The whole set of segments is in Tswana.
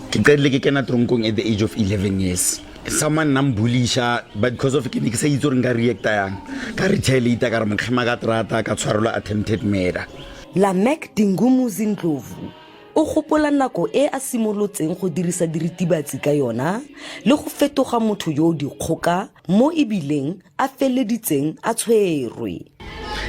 Ke qedile ke kena tronkong at the age of 11 years. Someone nambulisha, but because of ke sa itse re nka reacta yang ka retaliate ka re mokgema ka trata ka tshwarelwa attempted murder. Lameck Dingumuzi Ndhlovu o gopola nako e a simolotseng go dirisa diritibatsi ka yona le go fetoga motho yo dikgoka mo ebileng a feleditseng a tshwerwe.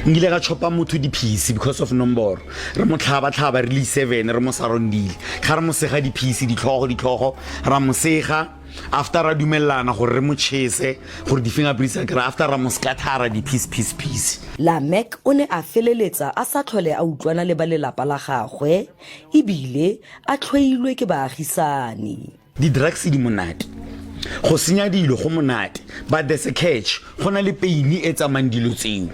Ngile ka chopa motho diphisi because of nomboro re mo tlhaba re le 7 re mo sarondile ga re mo sega diphisi ditlhogo ra mo sega after ra dumellana gore re mo chese gore di fingerprints ka after ra mo scattera di piece. Lameck o ne a feleletsa a sa tlhole a utlwana le ba lelapa la gagwe ebile a tlhoilwe ke baagisane. Di drugs di monate go senya dilo go monate but there's a catch go na le pain e tsamang dilo tseo.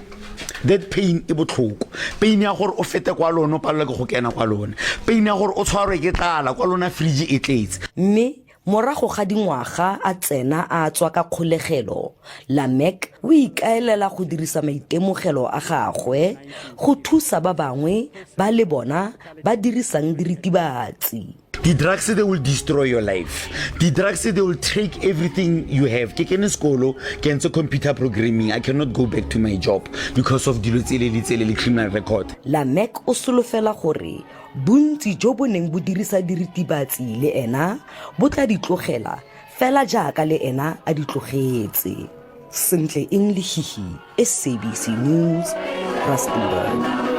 That pain e botlhoko, pain ya gore o fete kwa lona palelwa ke go kena kwa lona, pain ya gore o tshwarwe ke tlala kwa lona fridge e tletse. Mme morago ga dingwaga a tsena a tswa ka kgolegelo, Lameck o ikaelela go dirisa maitemogelo a gagwe go thusa ba bangwe ba le bona ba dirisang diritibatsi. The drugs, they will destroy your life. The drugs, they will take everything you have. Ke kene sekolo, ke entse computer programming. I cannot go back to my job because of dilo tsele criminal record. Lameck o solofela gore bontsi jo bo neng bo dirisa diritibatsi le ena bo tla di tlogela fela jaaka le ena a di tlogetse. Sentle English, SABC News, Rustenburg.